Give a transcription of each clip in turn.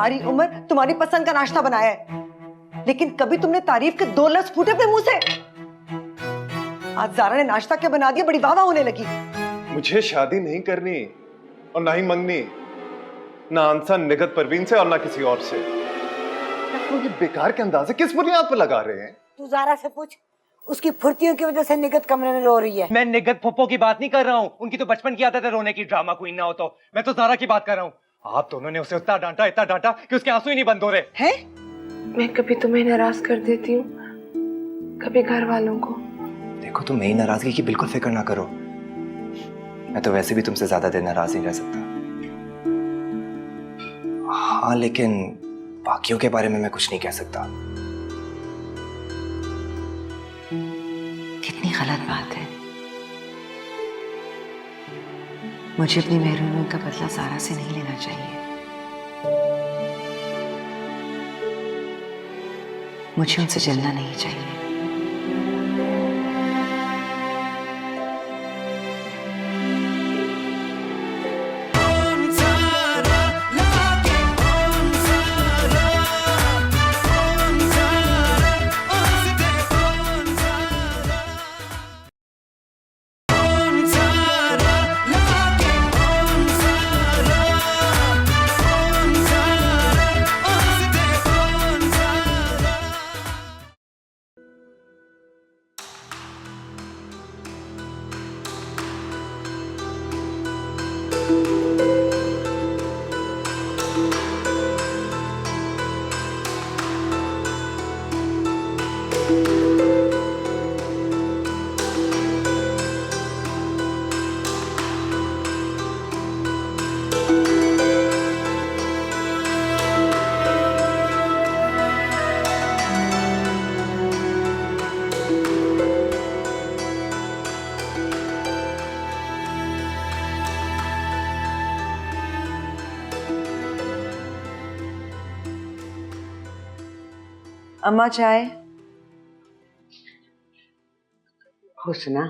सारी उम्र तुम्हारी पसंद का नाश्ता बनाया है, लेकिन कभी तुमने तारीफ के 2 लफ्ज फूटे अपने मुंह से? आज ज़ारा ने नाश्ता क्या बना दिया, बड़ी वाह होने लगी। मुझे शादी नहीं करनी और ना ही मंगनी, ना आंसा निगत परवीन से और ना किसी और से। तो ये बेकार के अंदाजे किस बुनियाद पर लगा रहे हैं? तू ज़ारा से पूछ, उसकी फुर्तियों की वजह से निगत कमरे में रो रही है। मैं निगत फुप्पो की बात नहीं कर रहा हूँ, उनकी तो बचपन की आदत है रोने की, ड्रामा क्वीन ना हो तो। मैं तो ज़ारा की बात कर रहा हूँ। आप दोनों ने उसे इतना डांटा कि उसके आंसू ही नहीं बंद हो रहे हैं। मैं कभी तुम्हें नाराज कर देती हूँ, कभी घर वालों को। देखो, तुम मेरी नाराजगी की बिल्कुल फिक्र ना करो। मैं तो वैसे भी तुमसे ज्यादा देर नाराज नहीं रह सकता। हाँ, लेकिन बाकियों के बारे में मैं कुछ नहीं कह सकता। कितनी गलत बात है। मुझे अपनी महरूमी का बदला ज़ारा से नहीं लेना चाहिए। मुझे उनसे जलना नहीं चाहिए। अम्मा चाय। हुस्ना,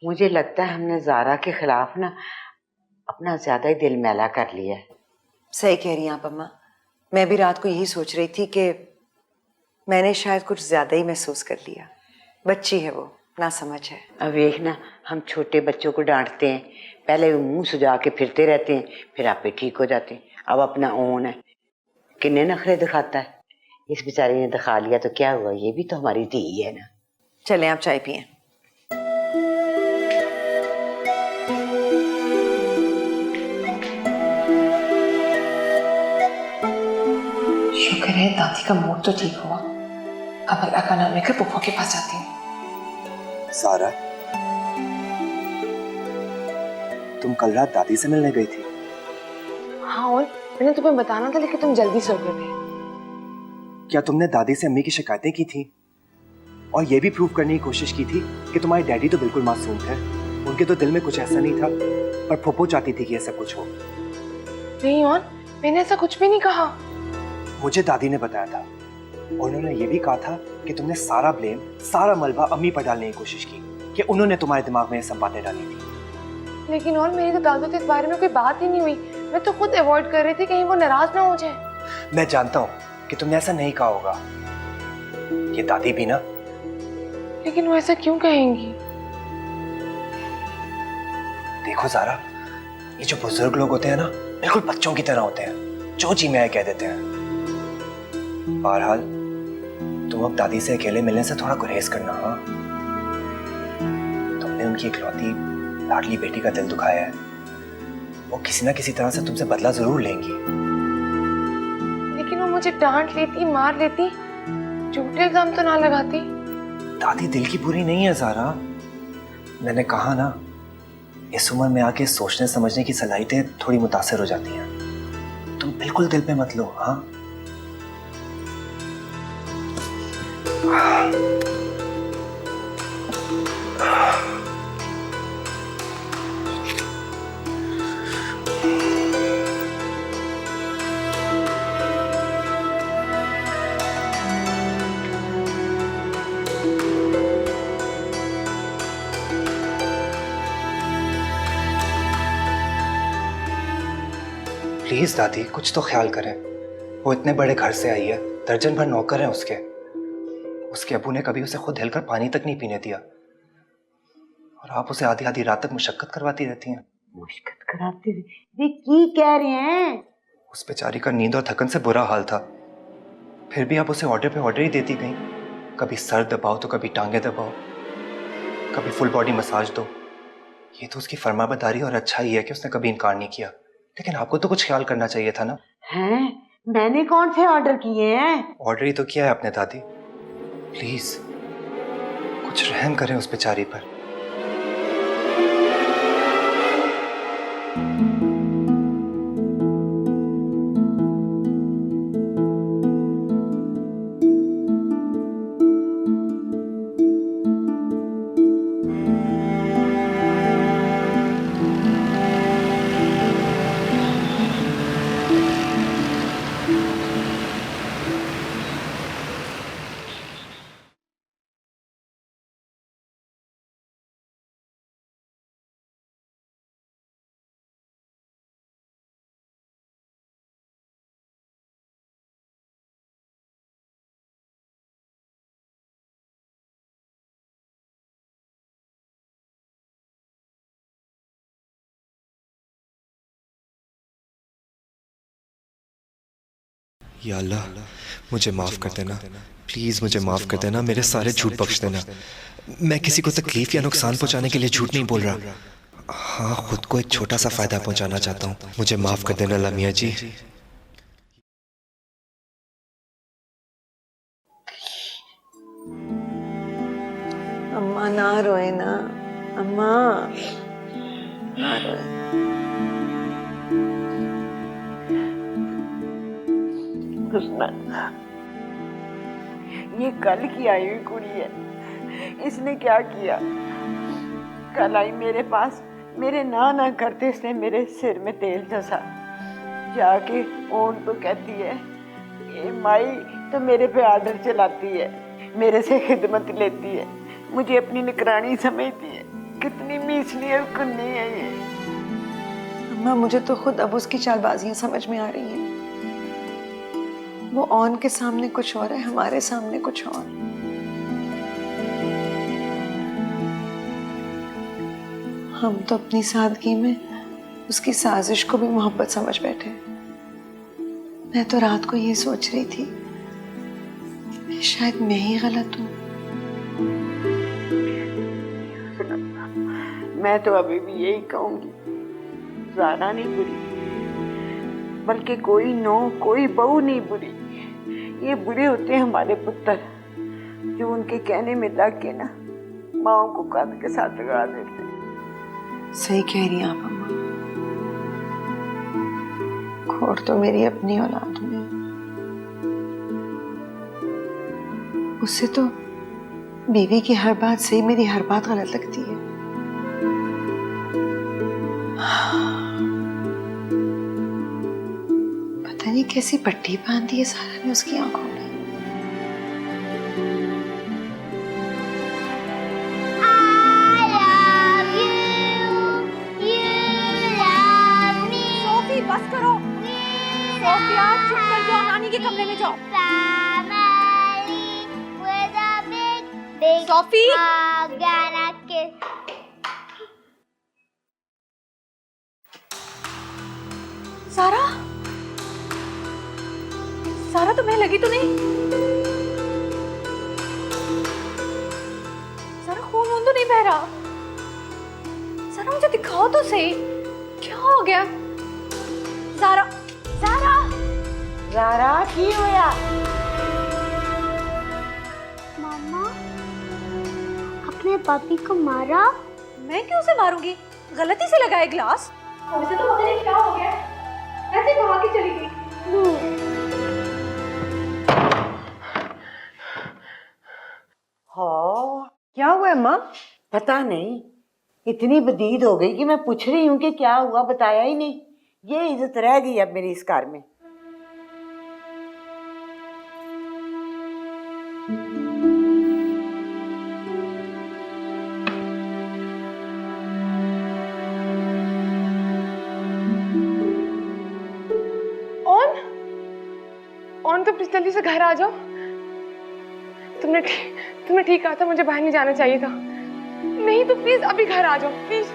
मुझे लगता है हमने ज़ारा के खिलाफ ना अपना ज्यादा ही दिल मैला कर लिया है। सही कह रही हैं आप अम्मा। मैं भी रात को यही सोच रही थी कि मैंने शायद कुछ ज्यादा ही महसूस कर लिया। बच्ची है वो, ना समझ है। अब देख ना, हम छोटे बच्चों को डांटते हैं, पहले वो मुंह सुजा के फिरते रहते हैं, फिर आपे ठीक हो जाते हैं। अब अपना ओन है, किन्ने नखरे दिखाता है। इस बेचारी ने दिखा लिया तो क्या हुआ, ये भी तो हमारी धी है ना। चलें आप चाय पिए। शुक्र है दादी का मूड तो ठीक हुआ। अब अल्लाह का नाम लेकर पुप्पो के पास जाती हूँ। सारा, तुम कल रात दादी से मिलने गई थी? हाँ, और मैंने तुम्हें बताना था लेकिन तुम जल्दी सो गए थे। क्या तुमने दादी से अम्मी की शिकायतें की थी और ये भी प्रूव करने की कोशिश की थी कि तुम्हारे डैडी तो बिल्कुल मासूम थे, उनके तो दिल में कुछ ऐसा नहीं था, पर फुप्पो चाहती थी कि ऐसा कुछ हो? नहीं, और मैंने ऐसा कुछ भी नहीं कहा। मुझे दादी ने बताया था और उन्होंने ये भी कहा था कि तुमने सारा ब्लेम, सारा मलबा अम्मी पर डालने की कोशिश की, कि उन्होंने तुम्हारे दिमाग में ये सब बातें डाली थी। लेकिन और मेरी तो दादू से इस बारे में कोई बात ही नहीं हुई। मैं तो खुद अवॉइड कर रही थी कहीं वो नाराज ना हो जाए। मैं जानता हूँ कि तुमने ऐसा नहीं कहा होगा, ये दादी भी ना। लेकिन वो ऐसा क्यों कहेंगी? देखो ज़ारा, ये जो बुजुर्ग लोग होते हैं ना, बिल्कुल बच्चों की तरह होते हैं, जो जी मैं कह देते हैं। बहरहाल तुम अब दादी से अकेले मिलने से थोड़ा गुरेज करना। हाँ, तुमने उनकी इकलौती लाडली बेटी का दिल दुखाया है, वो किसी ना किसी तरह से तुमसे बदला जरूर लेंगी। लेकिन वो मुझे डांट लेती, मार लेती, झूठे इल्जाम तो ना लगाती। दादी दिल की बुरी नहीं है ज़ारा। मैंने कहा ना, इस उम्र में आके सोचने समझने की सलाहियतें थोड़ी मुतासिर हो जाती हैं। तुम बिल्कुल दिल पे मत लो। हाँ, प्लीज दादी, कुछ तो ख्याल करें। वो इतने बड़े घर से आई है, दर्जन भर नौकर हैं उसके। उसके अबू ने कभी उसे खुद हिलकर पानी तक नहीं पीने दिया, और आप उसे आधी आधी रात तक मुशक्कत करवाती रहती हैं। मुश्किल कराते वे की कह रहे हैं? उस बेचारी का नींद और थकन से बुरा हाल था, फिर भी आप उसे ऑर्डर पे ऑर्डर ही देती गई। कभी सर दबाओ तो कभी टांगे दबाओ, कभी फुल बॉडी मसाज दो। ये तो उसकी फरमाबरदारी और अच्छा ही है कि उसने कभी इनकार नहीं किया, लेकिन आपको तो कुछ ख्याल करना चाहिए था ना। हैं? मैंने कौन से ऑर्डर किए हैं? ऑर्डर ही तो किया है आपने दादी। प्लीज कुछ रहम करें उस बेचारी पर। या अल्लाह, मुझे माफ़ कर देना, प्लीज़ मुझे माफ़ कर देना, मेरे सारे झूठ बख्श देना। मैं किसी को तकलीफ या नुकसान पहुंचाने के लिए झूठ नहीं बोल रहा। हाँ, खुद को एक छोटा सा फ़ायदा पहुंचाना चाहता हूँ। मुझे माफ़ कर देना लामिया जी। अम्मा ना रोए ना, अम्मा ना रोए। ये कल की आई हुई कुड़ी है, इसने क्या किया? कल आई मेरे पास, मेरे ना करते इसने मेरे सिर में तेल धसा। जाके ओन तो कहती है ये माई तो मेरे पे आर्डर चलाती है, मेरे से खिदमत लेती है, मुझे अपनी निगरानी समझती है। कितनी मीसली और कुन्नी है ये। अम्मा मुझे तो खुद अब उसकी चालबाजियां समझ में आ रही हैं। वो ऑन के सामने कुछ और है, हमारे सामने कुछ और। हम तो अपनी सादगी में उसकी साजिश को भी मोहब्बत समझ बैठे। मैं तो रात को ये सोच रही थी कि शायद मैं ही गलत हूँ। मैं तो अभी भी यही कहूंगी, ज़ारा नहीं बुरी, बल्कि कोई नो कोई बहू नहीं बुरी। ये बुरे होते हैं हमारे पुत्र, जो उनके कहने में लग के ना माओ को कान के साथ लगा देते। सही कह रही हैं आप अम्मा, खोट तो मेरी अपनी औलाद में है। उससे तो बीवी की हर बात सही, मेरी हर बात गलत लगती है। पता नहीं कैसी पट्टी बांध दी है सारा ने उसकी आंखों में। सोफी बस करो, सोफिया चुप कर जाओ, नानी के कमरे में जाओ। सोफी सारा, सारा तुम्हें लगी तो नहीं? सारा खून वून तो नहीं बह रहा? सारा मुझे दिखाओ तो सही, क्या हो गया? सारा, सारा, ज़ारा की होया? मामा, अपने पापी को मारा? मैं क्यों उसे मारूंगी? गलती से लगाए ग्लास। उसे तो पता नहीं क्या हो गया, ऐसे भाग के चली गई। हाँ, क्या हुआ अम्मा? पता नहीं, इतनी बदीद हो गई कि मैं पूछ रही हूँ कि क्या हुआ, बताया ही नहीं। ये इज्जत रह गई अब मेरी इस घर में। प्लीज जल्दी से घर आ जाओ। तुमने ठीक कहा था, मुझे बाहर नहीं जाना चाहिए था। नहीं तो प्लीज अभी घर आ जाओ प्लीज।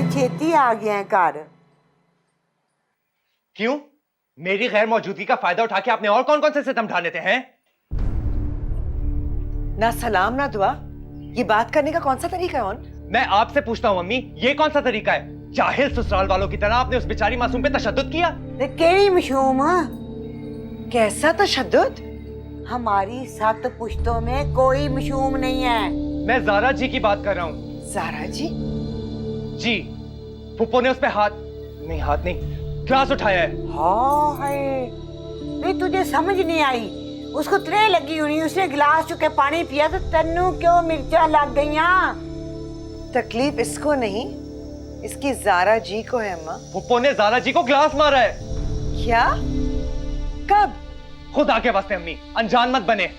छेती आ गया है घर। क्यों? मेरी गैर मौजूदगी का फायदा उठा के आपने और कौन कौन से सितम ढा लेते हैं? ना सलाम ना दुआ, ये बात करने का कौन सा तरीका है? ऑन मैं आपसे पूछता हूँ मम्मी, ये कौन सा तरीका है? जाहिल ससुराल वालों की तरह आपने उस बेचारी मासूम पे तशद्दुद किया। केड़ी मशूम? कैसा तशद्दुद? हमारी 7 पुश्तों में कोई मशूम नहीं है। मैं ज़ारा जी की बात कर रहा हूँ। ज़ारा जी? जी, फुप्पो ने उस पे हाथ नहीं, ग्लास उठाया है। हाँ है, तुझे समझ नहीं आई? उसको त्रे लगी हुई, उसने गिलास चुके पानी पिया तो तन्नू क्यों मिर्चा लग गईया? तकलीफ इसको नहीं, इसकी ज़ारा जी को है अम्मा। फुप्पो ने ज़ारा जी को ग्लास मारा है। क्या? कब? खुदा के वास्ते अम्मी, अनजान मत बने।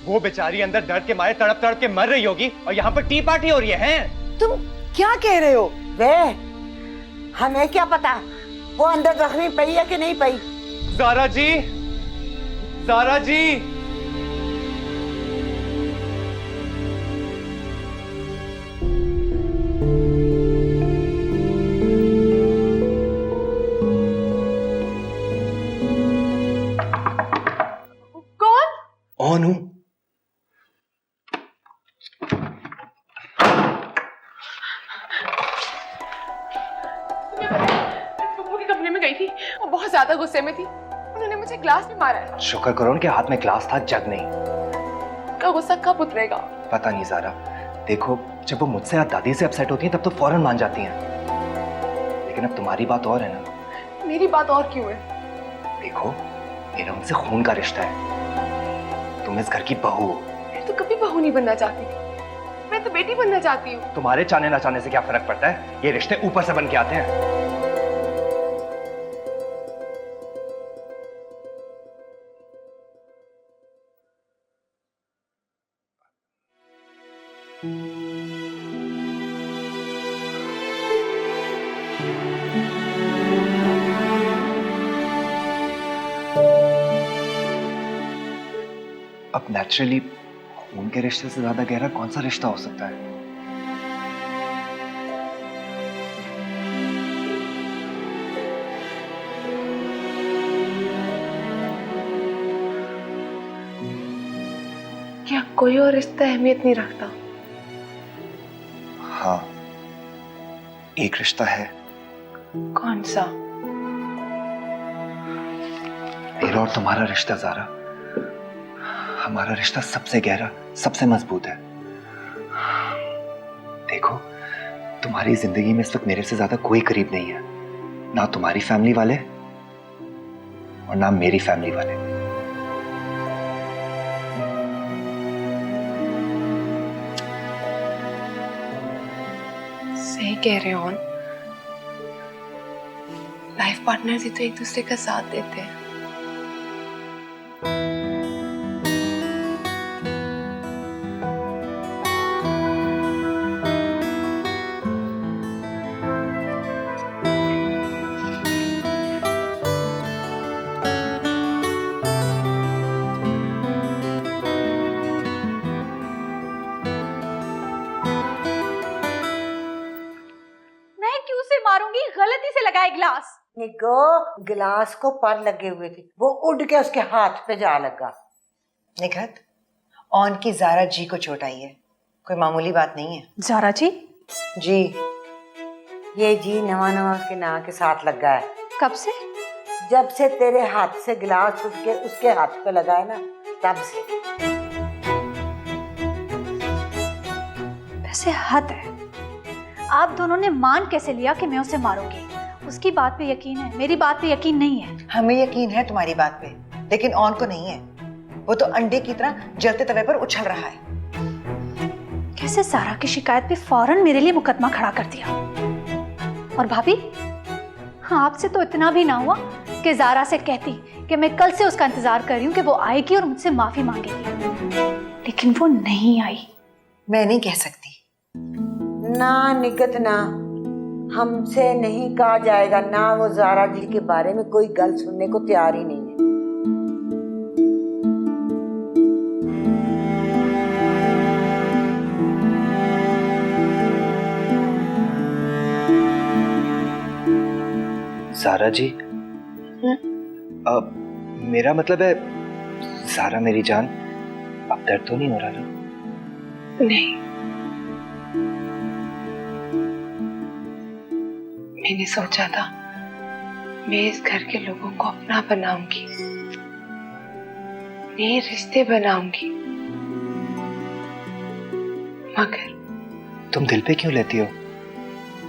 वो बेचारी अंदर दर्द के मारे तड़प तड़प के मर रही होगी और यहाँ पर टी पार्टी हो रही है। तुम क्या कह रहे हो? वे हमें क्या पता वो अंदर जख्मी पई है कि नहीं पई? ज़ारा जी, ज़ारा जी। कौन? ऑन हूं। पप्पू के कमरे में गई थी और बहुत ज्यादा गुस्से में थी, उन्होंने मुझे ग्लास में मारा है। शुक्र करो उनके हाथ में ग्लास था, जग नहीं। का गुस्सा कब उतरेगा? पता नहीं ज़ारा, देखो जब वो मुझसे या दादी से अपसेट होती हैं तब तो फौरन मान जाती हैं, लेकिन अब तुम्हारी बात और है ना। मेरी बात और क्यों है? देखो मेरा उनसे खून का रिश्ता है, तुम इस घर की बहू हो। मैं तो कभी बहू नहीं बनना चाहती थी, मैं तो बेटी बनना चाहती हूँ। तुम्हारे चाहने ना चाहने से क्या फर्क पड़ता है? ये रिश्ते ऊपर से बन के आते हैं। अब नेचुरली खून के रिश्ते से ज्यादा गहरा कौन सा रिश्ता हो सकता है? क्या कोई और रिश्ता अहमियत नहीं रखता? हाँ, एक रिश्ता है। कौन सा? मेरा और तुम्हारा रिश्ता ज़ारा, हमारा रिश्ता सबसे गहरा, सबसे मजबूत है। देखो तुम्हारी जिंदगी में इस वक्त मेरे से ज्यादा कोई करीब नहीं है, ना तुम्हारी फैमिली वाले और ना मेरी फैमिली वाले। सही कह रहे हो। लाइफ पार्टनर्स ही तो एक दूसरे का साथ देते हैं। मारूंगी, गलती से लगाए ग्लास। निको गिलास को पर लगे हुए थे, वो उड़ के उसके हाथ पे जा लगा। निखत, ऑन की ज़ारा जी को चोट आई है, कोई मामूली बात नहीं है। ज़ारा जी? जी। ये जी नवा नवा उसके नाम के साथ लगा है। कब से? जब से तेरे हाथ से गिलास उठ के उसके हाथ पे लगा है ना, तब से। वैसे हद है, आप दोनों ने मान कैसे लिया कि मैं उसे मारूंगी? उसकी बात पे यकीन है, मेरी बात पे यकीन नहीं है। हमें यकीन है तुम्हारी बात पे, लेकिन ऑन को नहीं है। वो तो अंडे की तरह जलते तवे पर उछल रहा है। कैसे ज़ारा की शिकायत पे फौरन मेरे लिए मुकदमा खड़ा कर दिया। और भाभी, आपसे तो इतना भी ना हुआ कि ज़ारा से कहती कि मैं कल से उसका इंतजार कर रही हूँ कि वो आएगी और मुझसे माफी मांगेगी, लेकिन वो नहीं आई। मैं नहीं कह सकती, ना निकत ना, हमसे नहीं कहा जाएगा ना। वो ज़ारा जी के बारे में कोई गल सुनने को तैयार ही नहीं है। ज़ारा जी, अब मेरा मतलब है ज़ारा मेरी जान, अब दर्द तो नहीं हो रहा ना? नहीं, मैंने सोचा था मैं इस घर के लोगों को अपना बनाऊंगी, नए रिश्ते बनाऊंगी, मगर तुम दिल पे क्यों लेती हो?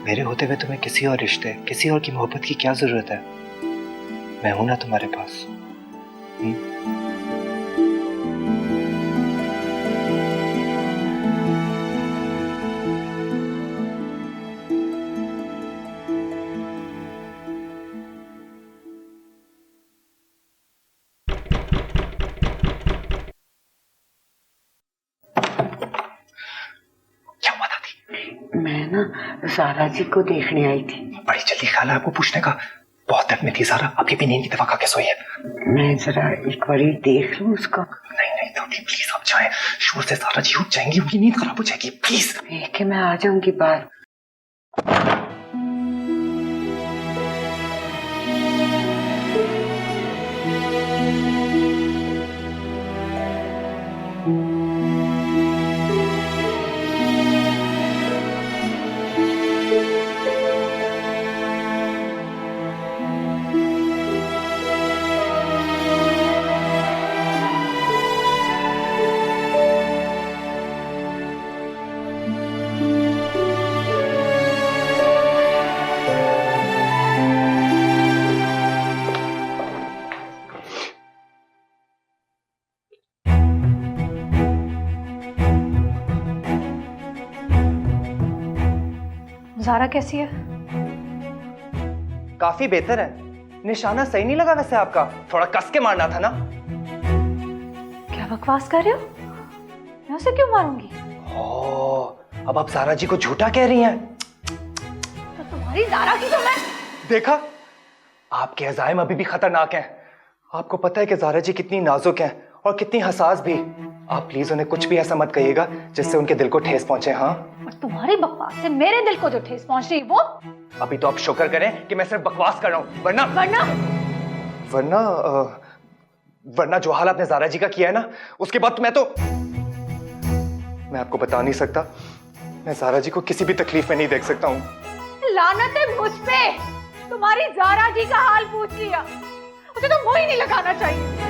मेरे होते हुए तुम्हें किसी और रिश्ते, किसी और की मोहब्बत की क्या जरूरत है? मैं हूं ना तुम्हारे पास। क्या हुआ दादी? मैं ना ज़ारा जी को देखने आई थी। बड़ी जल्दी ख्याल है आपको पूछने का। बहुत दर्द में थी ज़ारा, अभी भी नींद की दवा खा के सोई है। मैं जरा एक बार देख लूं उसको। नहीं नहीं दादी प्लीज आप जाएं, शोर से ज़ारा जी उठ जाएंगी, उनकी नींद खराब हो जाएगी, प्लीज। देख के मैं आ जाऊंगी बाहर। ज़ारा कैसी है? काफी बेहतर है। निशाना सही नहीं लगा वैसे आपका, थोड़ा कस के मारना था ना। क्या बकवास कर रहे हो? मैं उसे क्यों मारूंगी? अब आप ज़ारा जी को झूठा कह रही हैं। तो तुम्हारी ज़ारा की तो मैं। देखा, आपके अज़ाइम अभी भी खतरनाक हैं। आपको पता है कि ज़ारा जी कितनी नाजुक हैं और कितनी हसास भी। आप प्लीज उन्हें कुछ भी ऐसा मत कहिएगा जिससे उनके दिल को ठेस पहुंचे। हाँ, और तुम्हारी बकवास से मेरे दिल को जो ठेस पहुंच रही है वो। अभी तो आप शुक्र करें कि मैं सिर्फ बकवास कर रहा हूं, वरना वरना वरना जो हाल आपने ज़ारा जी का किया है ना, उसके बाद मैं आपको बता नहीं सकता। मैं ज़ारा जी को किसी भी तकलीफ में नहीं देख सकता हूँ। लानत है मुझ पे, तुम्हारी ज़ारा जी का हाल पूछ लिया। उसे तो मुंह ही नहीं लगाना चाहिए।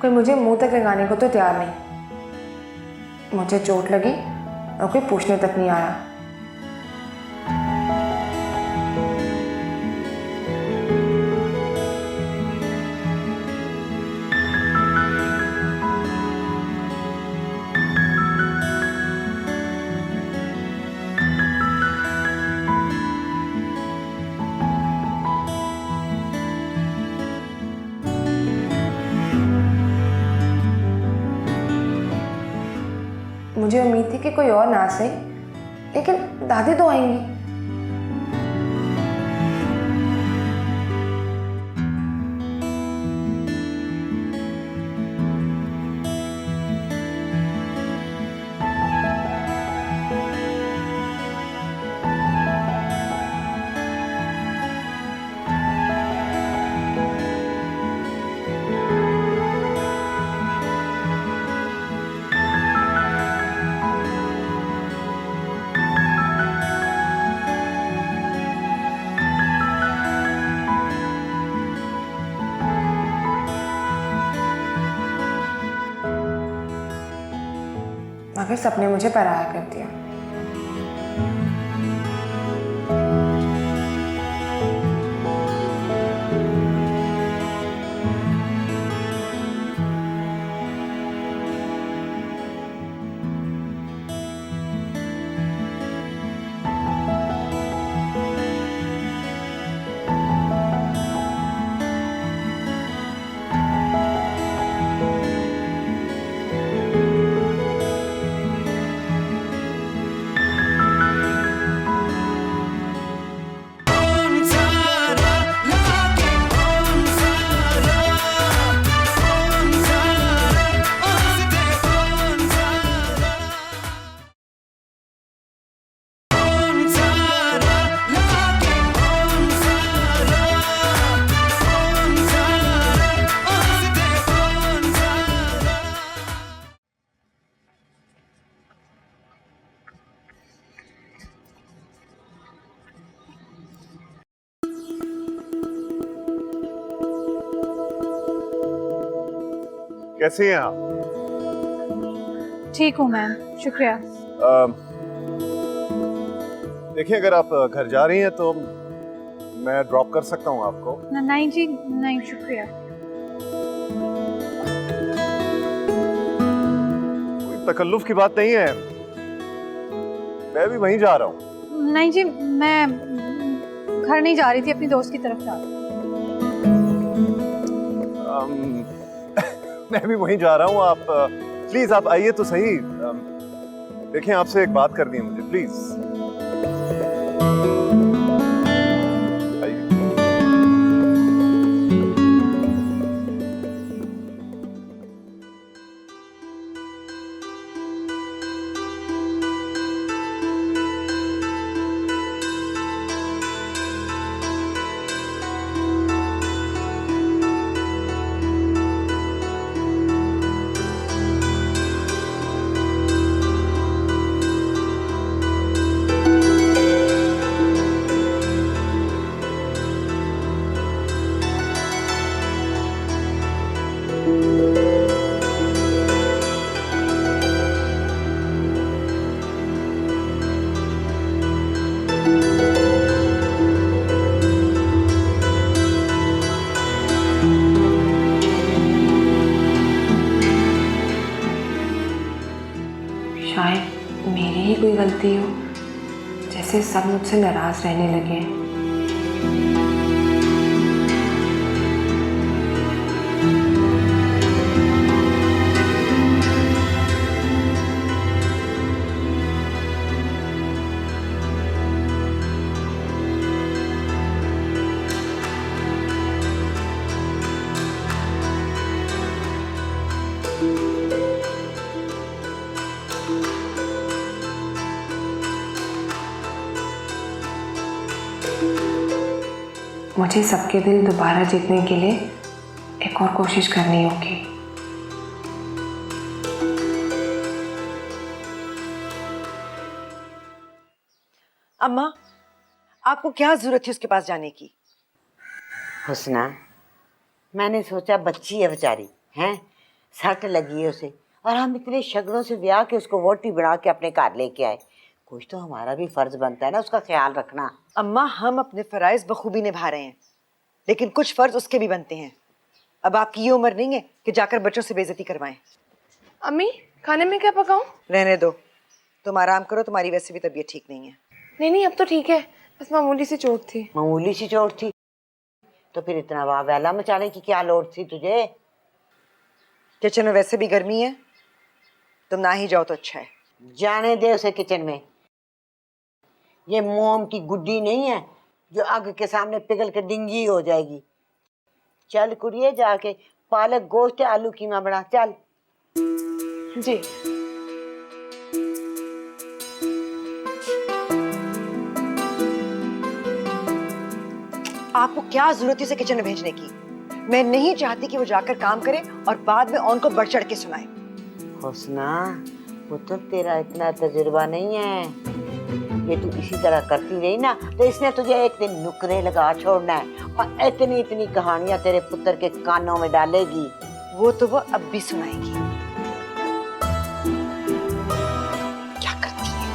कोई मुझे मुंह तक लगाने को तो तैयार नहीं। मुझे चोट लगी और कोई पूछने तक नहीं आया। मुझे उम्मीद थी कि कोई और ना सही, लेकिन दादी तो आएंगी। मगर सपने मुझे पराया कर दिया। कैसी हैं आप? ठीक हूँ मैम, शुक्रिया। देखिए, अगर आप घर जा रही हैं तो मैं ड्रॉप कर सकता हूँ आपको। नहीं जी, नहीं शुक्रिया। कोई तकल्लुफ की बात नहीं है, मैं भी वहीं जा रहा हूँ। नहीं जी, मैं घर नहीं जा रही थी, अपनी दोस्त की तरफ जा रही थी। मैं भी वहीं जा रहा हूँ। आप प्लीज आप आइए तो सही। देखें, आपसे एक बात करनी है मुझे, प्लीज आइए। शायद मेरी ही कोई गलती हो, जैसे सब मुझसे नाराज रहने लगे हैं। मुझे सबके दिल दोबारा जीतने के लिए एक और कोशिश करनी होगी। अम्मा, आपको क्या जरूरत थी उसके पास जाने की? हुस्ना, मैंने सोचा बच्ची है बेचारी, हैं, सट लगी है उसे, और हम इतने शगनों से ब्याह के उसको वोटी बना के अपने घर लेके आए। कुछ तो हमारा भी फर्ज बनता है ना उसका ख्याल रखना। अम्मा, हम अपने फराइज बखूबी निभा रहे हैं, लेकिन कुछ फर्ज उसके भी बनते हैं। अब आपकी ये उम्र नहीं है कि जाकर बच्चों से बेइज्जती करवाएं। अम्मी, खाने में क्या पकाऊं? रहने दो, तुम आराम करो, तुम्हारी वैसे भी तबीयत ठीक नहीं है। नहीं, अब तो ठीक है, बस मामूली सी चोट थी। मामूली सी चोट थी तो फिर इतना वाह वैला मचाने की क्या लोड़ थी तुझे? किचन में वैसे भी गर्मी है, तुम ना ही जाओ तो अच्छा है। जाने दे उसे किचन में। ये मोम की गुड्डी नहीं है जो आग के सामने पिघल के डिंगी हो जाएगी। चल कुड़िए, जाके पालक गोश्त आलू कीमा बना, चल। जी। आपको क्या जरूरत है उसे किचन में भेजने की? मैं नहीं चाहती कि वो जाकर काम करे और बाद में ऑन को बढ़ चढ़ के सुनाए। हुस्ना, पुत्र तेरा इतना तजुर्बा नहीं है। ये तू इसी तरह करती रही ना तो इसने तुझे एक दिन नुकरे लगा छोड़ना है और इतनी इतनी कहानियां तेरे पुत्र के कानों में डालेगी। वो तो वो अब भी सुनाएगी। क्या करती है?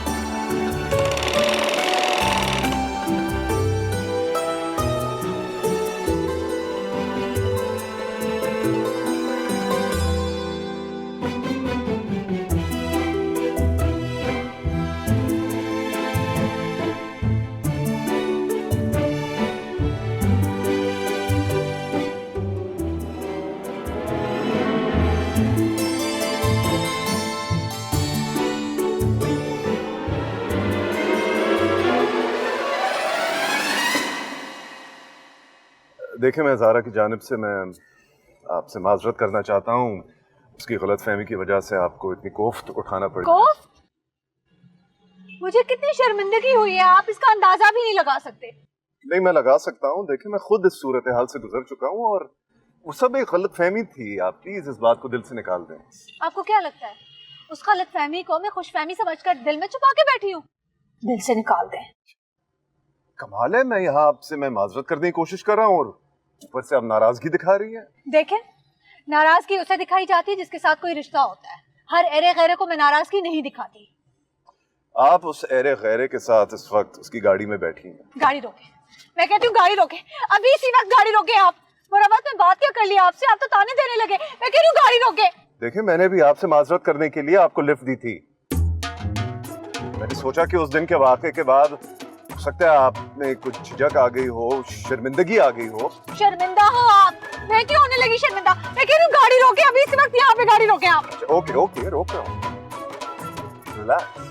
देखिए, मैं ज़ारा की जानिब से मैं आपसे माजरत करना चाहता हूँ। उसकी गलतफहमी की वजह से आपको इतनी कोफ्त उठाना पड़ी। कोफ्त? मुझे कितनी शर्मिंदगी हुई है, आप इसका अंदाजा भी नहीं लगा सकते। नहीं, मैं लगा सकता हूँ। देखिए, मैं खुद इस सूरत हाल से गुजर चुका हूँ और वो सब एक गलतफहमी थी। आप प्लीज इस बात को दिल से निकाल दें। आपको क्या लगता है उस गलतफहमी को मैं खुशफहमी समझकर दिल में छुपा के बैठी हूँ? दिल से निकाल दें। कमाल है, मैं यहाँ आपसे मैं माजरत करने की कोशिश कर रहा हूँ और ऊपर से आप नाराजगी दिखा रही है। देखें, नाराजगी उसे दिखाई जाती है जिसके साथ कोई रिश्ता होता है। हर एरे गैरे को मैं नाराजगी नहीं दिखाती। आप उस एरे गैरे के साथ इस वक्त उसकी गाड़ी में बैठी हैं। गाड़ी रोके, मैं कहती हूँ गाड़ी रोके, अभी इसी वक्त गाड़ी रोके आप। मुराबाद में बात क्या कर लिया आपसे, आप तो ताने देने लगे। मैं कह रही हूँ गाड़ी रोके। देखिए, मैंने भी आपसे माजरत करने के लिए आपको लिफ्ट दी थी। मैंने सोचा कि उस दिन के वाक़े के बाद हो सकता है आप में कुछ झिझक आ गई हो, शर्मिंदगी आ गई हो। शर्मिंदा हो आप? मैं क्यों होने लगी शर्मिंदा? मैं कह रही हूँ गाड़ी रोके, अभी इस वक्त यहाँ पे गाड़ी रोके आप। ओके ओके, रोक रहा हूँ। रिलैक्स।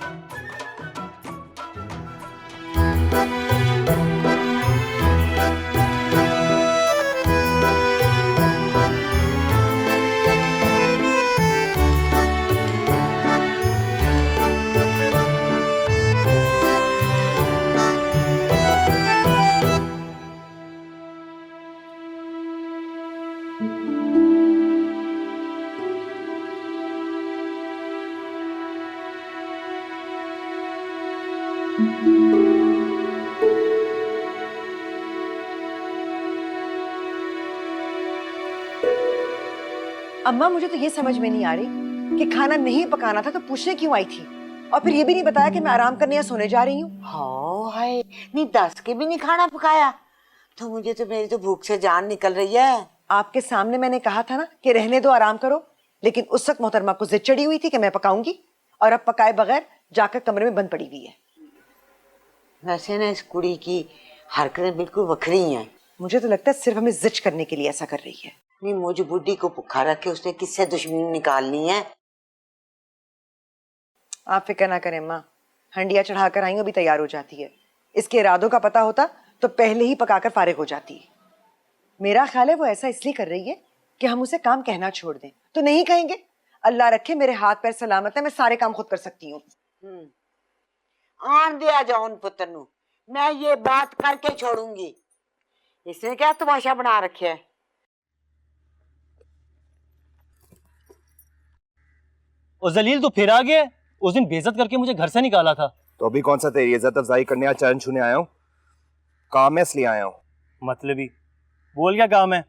अम्मा, मुझे तो ये समझ में नहीं आ रही कि खाना नहीं पकाना था तो पूछने क्यों आई थी, और फिर ये भी नहीं बताया कि मैं आराम करने या सोने जा रही हूँ। हाँ हाय, नहीं 10 के भी नहीं खाना पकाया तो मुझे तो मेरी तो भूख से जान निकल रही है। आपके सामने मैंने कहा था ना कि रहने दो, आराम करो, लेकिन उस वक्त मोहतरमा को जिद चढ़ी हुई थी कि मैं पकाऊंगी, और अब पकाए बगैर जाकर कमरे में बंद पड़ी हुई है। वैसे ना इस कुड़ी की हरकतें बिल्कुल वखरी हैं। मुझे तो लगता है सिर्फ हमें जिद करने के लिए ऐसा कर रही है। नहीं, मुझ बुढ़ी को भूखा रख के उसने किससे दुश्मनी निकालनी है। आप फिक्र ना करें माँ, हंडिया चढ़ाकर आई, अभी तैयार हो जाती है। इसके इरादों का पता होता तो पहले ही पकाकर फारिग हो जाती। मेरा ख्याल है वो ऐसा इसलिए कर रही है कि हम उसे काम कहना छोड़ दें। तो नहीं कहेंगे, अल्लाह रखे मेरे हाथ पैर सलामत है, मैं सारे काम खुद कर सकती हूँ। आन दिया जाओ उन पुत्र नू, मैं ये बात करके छोड़ूंगी। इसने क्या तमाशा बना रखे है। और जलील तो फिर आ गया। उस दिन बेइज्जत करके मुझे घर से निकाला था। तो अभी कौन सा तेरी इज्जत अफजाई करने या चरण छूने आया हूँ? काम है इसलिए आया हूँ। मतलब ही बोल, क्या काम है?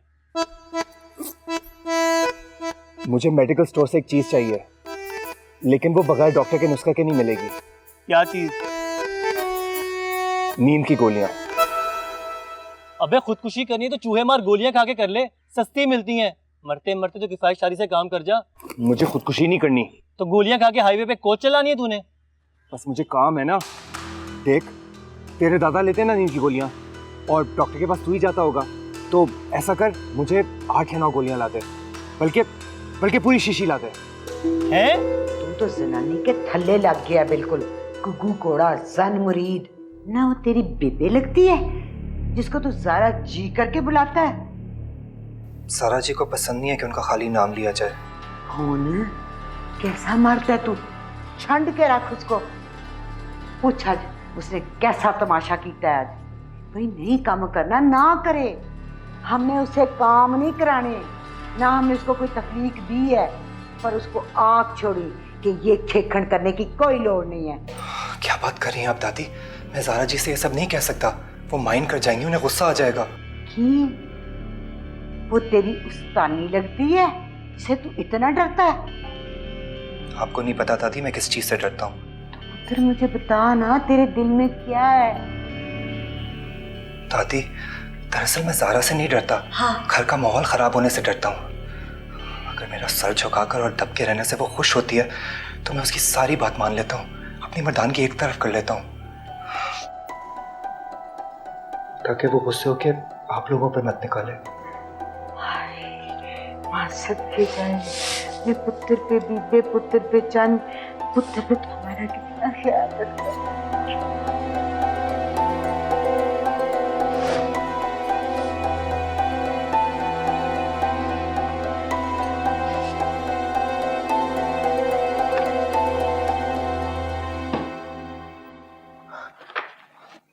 मुझे मेडिकल स्टोर से एक चीज चाहिए, लेकिन वो बगैर डॉक्टर के नुस्खे के नहीं मिलेगी। क्या चीज? नींद की गोलियां। अबे खुदकुशी करनी है तो चूहे मार गोलियां खा के कर ले, सस्ती मिलती हैं। मरते मरते तो किफायतशारी से काम कर जा। मुझे खुदकुशी नहीं करनी। तो गोलियां खा के हाईवे पे कोच चलानी है तूने? बस मुझे काम है ना। देख, तेरे दादा लेते हैं ना नींद की गोलियां, और डॉक्टर के पास तू ही जाता होगा, तो ऐसा कर, मुझे 8 या 9 गोलियां लाते, बल्कि पूरी शीशी लाते हैं। तुम तो जनानी के थल्ले लग गया बिल्कुल, गुगू कोड़ा जन मुरीद ना। वो तेरी बेबे लगती है जिसको तू ज़ारा जी करके बुलाता है। सारा जी को पसंद नहीं है कि उनका खाली नाम लिया जाए। कौन? कैसा मारता है तू? छंड के रख उसको। पूछ आज उसने कैसा तमाशा किया है। आज भाई नहीं काम करना ना करे, हमने उसे काम नहीं कराने, ना हमने उसको कोई तकलीफ दी है, पर उसको आँख छोड़ी कि ये खेखण करने की कोई लोड़ नहीं है। क्या बात कर रही हैं आप दादी? मैं ज़ारा जी से ये सब नहीं कह सकता, वो माइंड कर जाएंगी, उन्हें गुस्सा आ जाएगा। कि वो तेरी उस्तानी लगती है जिसे तू इतना डरता है? आपको नहीं पता दादी मैं किस चीज से डरता हूँ। तो फिर मुझे बता ना, तेरे दिल में क्या है? दादी, दरअसल मैं ज़ारा से नहीं डरता। हाँ। घर का माहौल खराब होने से डरता हूँ। अगर मेरा सर झुकाकर और दब के रहने से वो खुश होती है तो मैं उसकी सारी बात मान लेता हूँ, अपनी मर्दानगी एक तरफ कर लेता हूँ, ताकि वो गुस्से होके आप लोगों पर मत निकाले। के जाए ये पुत्र पे बीते, पुत्र पे चंद, पुत्र पे तुम्हारा कितना ख्याल रखता है।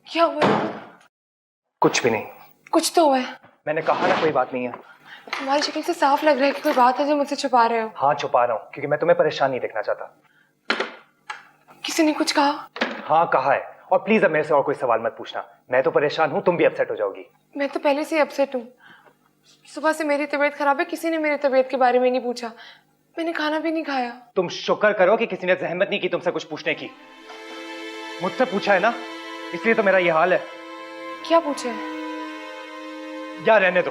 क्या हुआ? कुछ भी नहीं। कुछ तो हुआ है। मैंने कहा ना कोई बात नहीं है। तुम्हारी शक्ल से साफ लग रहा है कि कोई बात है जो मुझसे छुपा रहे हो। हाँ छुपा रहा हूँ, क्योंकि मैं तुम्हें परेशान नहीं देखना चाहता। किसी ने कुछ कहा? हाँ कहा है, और प्लीज अब मेरे से और कोई सवाल मत पूछना। मैं तो परेशान हूँ, तुम भी अपसेट हो जाओगी। मैं तो पहले से अपसेट हूँ। सुबह से मेरी तबीयत खराब है, किसी ने मेरी तबीयत के बारे में नहीं पूछा। मैंने खाना भी नहीं खाया। तुम शुक्र करो कि किसी ने जहमत नहीं की तुमसे कुछ पूछने की। मुझसे पूछा है ना, इसलिए तो मेरा ये हाल है। क्या पूछा है? यार रहने दो,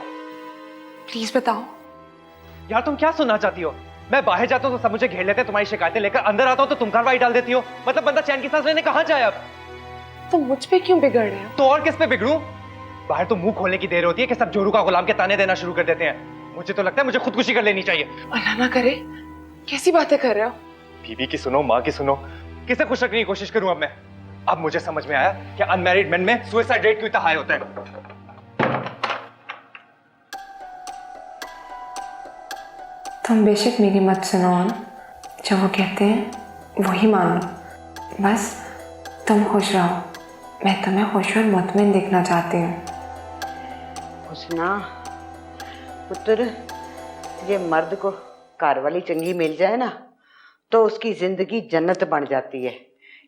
प्लीज बताओ। यार तुम क्या सुनना चाहती हो? मैं बाहर जाता हूँ तो सब मुझे घेर लेते हैं, तुम्हारी शिकायतें लेकर। अंदर आता हूँ तो तुम कार्रवाई डाल देती हो। मतलब बंदा चैन की सांस लेने कहाँ जाए अब? तो मुझ पे क्यों बिगड़ रहे हो? तो और किस पे बिगड़ूं? बाहर तो मुंह खोलने की देर होती है कि सब जोरू का गुलाम के ताने देना शुरू कर देते हैं। मुझे तो लगता है मुझे खुदकुशी कर लेनी चाहिए। अल्लाह ना करे, कैसी बातें कर रहे हो? बीवी की सुनो, माँ की सुनो, किसे खुश रखने की कोशिश करूं अब मैं? अब मुझे समझ में आया कि अनमैरिड मेन में सुसाइड रेट क्यों इतना हाई होता है। तुम बेशक मेरी मत सुनो, जो वो कहते हैं वही मान लो। बस तुम खुश रहो, मैं तुम्हें खुश और मुतमईन देखना चाहती हूँ। हुस्ना पुत्र, ये मर्द को कार वाली चंगी मिल जाए ना तो उसकी जिंदगी जन्नत बन जाती है,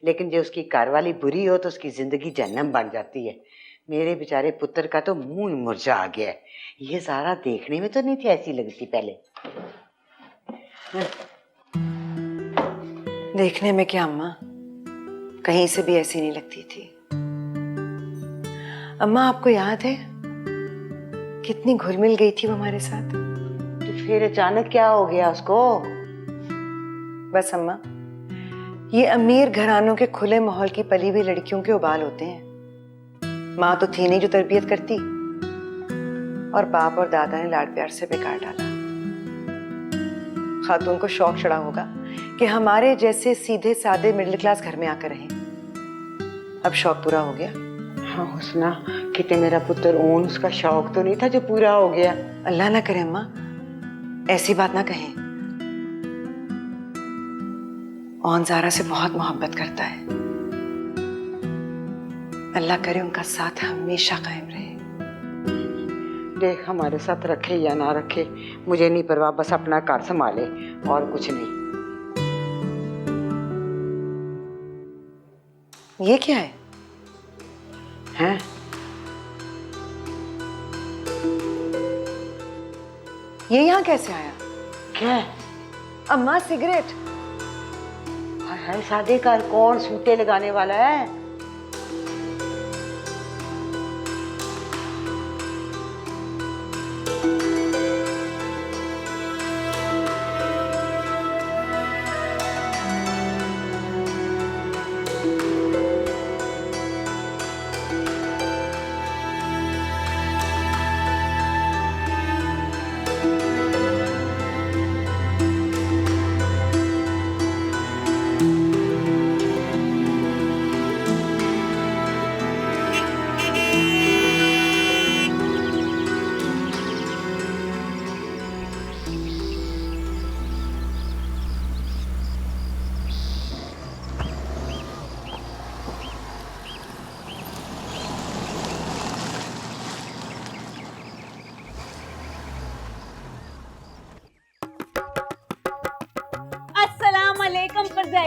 लेकिन जो उसकी कार वाली बुरी हो तो उसकी जिंदगी जहन्नम बन जाती है। मेरे बेचारे पुत्र का तो मुंह ही मुरझा आ गया है। ये सारा देखने में तो नहीं थी ऐसी लगती पहले। देखने में क्या अम्मा, कहीं से भी ऐसी नहीं लगती थी। अम्मा आपको याद है कितनी घुल मिल गई थी वो हमारे साथ? तो फिर अचानक क्या हो गया उसको? बस अम्मा, ये अमीर घरानों के खुले माहौल की पली हुई लड़कियों के उबाल होते हैं। माँ तो थी नहीं जो तरबियत करती, और बाप और दादा ने लाड प्यार से बेकार डाला। खातून को शौक चढ़ा होगा कि हमारे जैसे सीधे सादे मिडिल क्लास घर में आकर रहें। अब शौक पूरा हो गया। हाँ हुस्ना, कितने मेरा पुत्र ओन, उसका शौक तो नहीं था जो पूरा हो गया। अल्लाह ना करे अम्मा, ऐसी बात ना कहें। ओन ज़ारा से बहुत मोहब्बत करता है। अल्लाह करे उनका साथ हमेशा कायम रहे। देख हमारे साथ रखे या ना रखे, मुझे नहीं परवाह, बस अपना घर संभाले और कुछ नहीं। ये क्या है? हैं? ये यहाँ कैसे आया? क्या? अम्मा सिगरेट। हाय सादे घर कौन सूटे लगाने वाला है?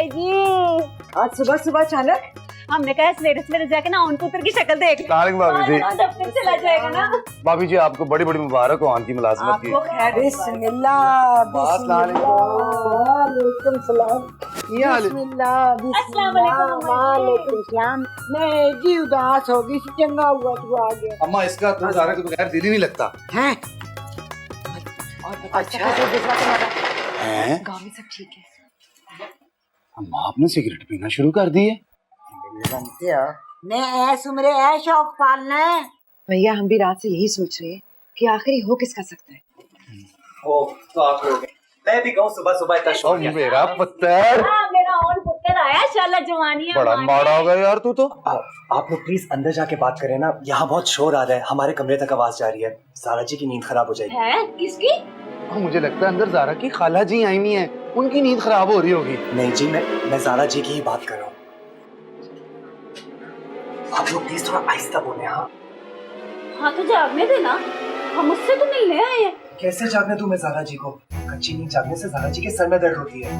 जी आज सुबह सुबह अचानक हमने कहा सवेरे सवेरे जाके ना उन पुत्र की शक्ल देख ले। भाभी जी, दफ्तर चला जाएगा ना। भाभी जी आपको बड़ी बड़ी मुबारक हो आन की मुलाजमत की। बिस्मिल्लाह वालेकुम सलाम। मैं जी उदास हो गई, चंगा हुआ तू आ गया। अम्मा इसका तो ज़ारा के बगैर दिल ही नहीं लगता है। अच्छा हैं? गाँव में सब ठीक है? अम्मा आपने सिगरेट पीना शुरू कर दी है? मैं ऐस उम्रे ऐ शौक पालना है। भैया हम भी रात से यही सोच रहे हैं कि आखिर हो किसका सकता है। ओ तो आप लोग, मैं भी कहूँ सुबह सुबह इतना शौक है। मेरा पुत्र, मेरा और पुत्र आया, शाला जवानी बड़ा माड़ा हो गया यार तू तो। आप लोग प्लीज अंदर जाके बात करें ना, यहाँ बहुत शोर आ रहा है, हमारे कमरे तक आवाज जा रही है। सारा जी की नींद खराब हो जाएगी। है किसकी? मुझे लगता है अंदर ज़ारा की खाला जी आई नहीं है, उनकी नींद खराब हो रही होगी। नहीं जी, मैं ज़ारा जी की ही बात कर रहा हूँ। आप लोग प्लीज थोड़ा आहिस्ता बोले। हाँ तो जागने देना, हम उससे तो मिलने आए हैं। कैसे जागने दूं मैं ज़ारा जी को? कच्ची नींद जागने से ज़ारा जी के सर में दर्द होती है।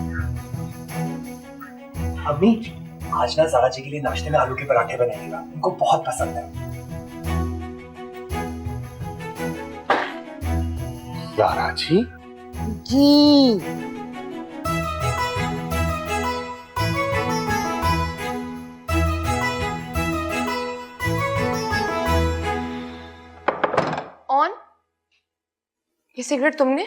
अम्मी आज ना ज़ारा जी के लिए नाश्ते में आलू के पराठे बनाइएगा, उनको बहुत पसंद है। जारा जी जी ऑन ये सिगरेट तुमने